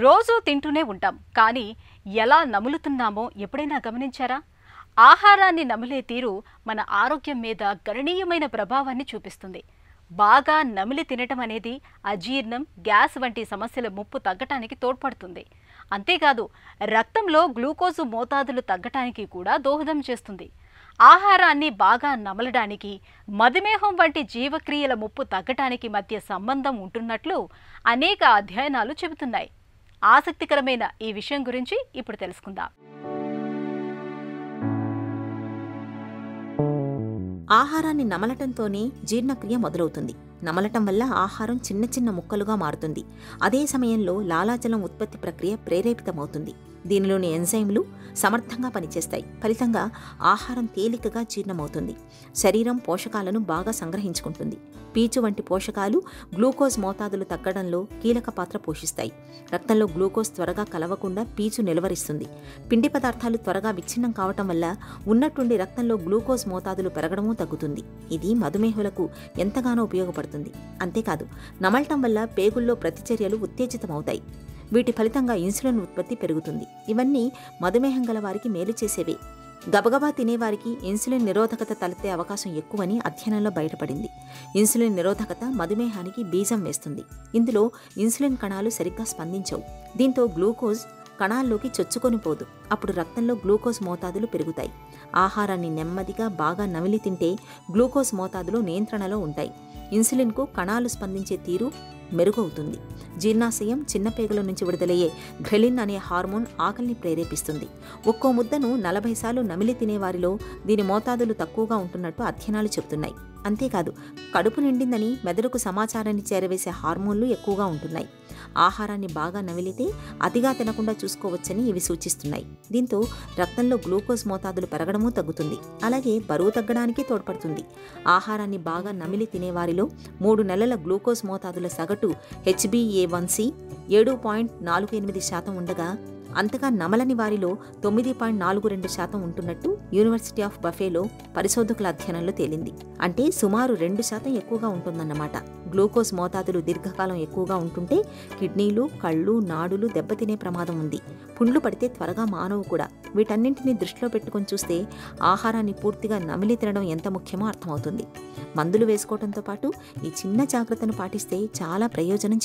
రోజూ తింటూనే ఉంటాం, కానీ ఎలా నములుతున్నామో ఎప్పుడైనా గమనించారా? ఆహారాన్ని నమిలే తీరు మన ఆరోగ్యం మీద గణనీయమైన ప్రభావాన్ని చూపిస్తుంది. బాగా నమిలి తినటం అనేది అజీర్ణం, గ్యాస్ వంటి సమస్యల ముప్పు తగ్గటానికి తోడ్పడుతుంది. అంతేకాదు, రక్తంలో గ్లూకోజు మోతాదులు తగ్గటానికి కూడా దోహదం చేస్తుంది. ఆహారాన్ని బాగా నమలడానికి, మధుమేహం వంటి జీవక్రియల ముప్పు తగ్గటానికి మధ్య సంబంధం ఉంటున్నట్లు అనేక అధ్యయనాలు చెబుతున్నాయి. ఆసక్తికరమైన ఈ విషయం గురించి ఇప్పుడు తెలుసుకుందాం. ఆహారాన్ని నమలటంతోనే జీర్ణక్రియ మొదలవుతుంది. నమలటం వల్ల ఆహారం చిన్న చిన్న ముక్కలుగా మారుతుంది. అదే సమయంలో లాలాజలం ఉత్పత్తి ప్రక్రియ ప్రేరేపితమవుతుంది. దీనిలోని ఎంజైమ్లు సమర్థంగా పనిచేస్తాయి. ఫలితంగా ఆహారం తేలికగా జీర్ణమవుతుంది. శరీరం పోషకాలను బాగా సంగ్రహించుకుంటుంది. పీచు వంటి పోషకాలు గ్లూకోజ్ మోతాదులు తగ్గడంలో కీలక పాత్ర పోషిస్తాయి. రక్తంలో గ్లూకోజ్ త్వరగా కలవకుండా పీచు నిలువరిస్తుంది. పిండి పదార్థాలు త్వరగా విచ్ఛిన్నం కావటం వల్ల ఉన్నట్టుండి రక్తంలో గ్లూకోజ్ మోతాదులు పెరగడమూ తగ్గుతుంది. ఇది మధుమేహులకు ఎంతగానో ఉపయోగపడుతుంది. అంతేకాదు, నమలటం వల్ల పేగుల్లో ప్రతిచర్యలు ఉత్తేజితమవుతాయి. వీటి ఫలితంగా ఇన్సులిన్ ఉత్పత్తి పెరుగుతుంది. ఇవన్నీ మధుమేహం గల వారికి మేలు చేసేవే. గబగబా తినేవారికి ఇన్సులిన్ నిరోధకత తలెత్తే అవకాశం ఎక్కువని అధ్యయనంలో బయటపడింది. ఇన్సులిన్ నిరోధకత మధుమేహానికి బీజం వేస్తుంది. ఇందులో ఇన్సులిన్ కణాలు సరిగ్గా స్పందించవు. దీంతో గ్లూకోజ్ కణాల్లోకి చొచ్చుకొని పోదు. అప్పుడు రక్తంలో గ్లూకోజ్ మోతాదులు పెరుగుతాయి. ఆహారాన్ని నెమ్మదిగా బాగా నమిలి తింటే గ్లూకోజ్ మోతాదులు నియంత్రణలో ఉంటాయి. ఇన్సులిన్కు కణాలు స్పందించే తీరు మెరుగవుతుంది. జీర్ణాశయం, చిన్న పేగుల నుంచి విడుదలయ్యే గ్రెలిన్ అనే హార్మోన్ ఆకలిని ప్రేరేపిస్తుంది. ఒక్కో ముద్దను 40 సార్లు నమిలి తినేవారిలో దీని మోతాదులు తక్కువగా ఉంటున్నట్టు అధ్యయనాలు చెబుతున్నాయి. అంతేకాదు, కడుపు నిండిందని మెదడుకు సమాచారాన్ని చేరవేసే హార్మోన్లు ఎక్కువగా ఉంటున్నాయి. ఆహారాన్ని బాగా నమిలితే అతిగా తినకుండా చూసుకోవచ్చని ఇవి సూచిస్తున్నాయి. దీంతో రక్తంలో గ్లూకోజ్ మోతాదులు పెరగడమూ తగ్గుతుంది. అలాగే బరువు తగ్గడానికి తోడ్పడుతుంది. ఆహారాన్ని బాగా నమిలి తినేవారిలో 3 నెలల గ్లూకోజ్ మోతాదుల సగటు HbA1c 7.48% ఉండగా, అంతగా నమలని వారిలో 9.42% ఉంటున్నట్టు యూనివర్సిటీ ఆఫ్ బఫేలో పరిశోధకుల అధ్యయనంలో తేలింది. అంటే సుమారు 2% ఎక్కువగా ఉంటుందన్నమాట. గ్లూకోజ్ మోతాదులు దీర్ఘకాలం ఎక్కువగా ఉంటుంటే కిడ్నీలు, కళ్ళు, నాడులు దెబ్బతినే ప్రమాదం ఉంది. పుండ్లు పడితే త్వరగా మానవు కూడా. వీటన్నింటినీ దృష్టిలో పెట్టుకొని చూస్తే ఆహారాన్ని పూర్తిగా నమిలి తినడం ఎంత ముఖ్యమో అర్థమవుతుంది. మందులు వేసుకోవడంతో పాటు ఈ చిన్న జాగ్రత్తను పాటిస్తే చాలా ప్రయోజనం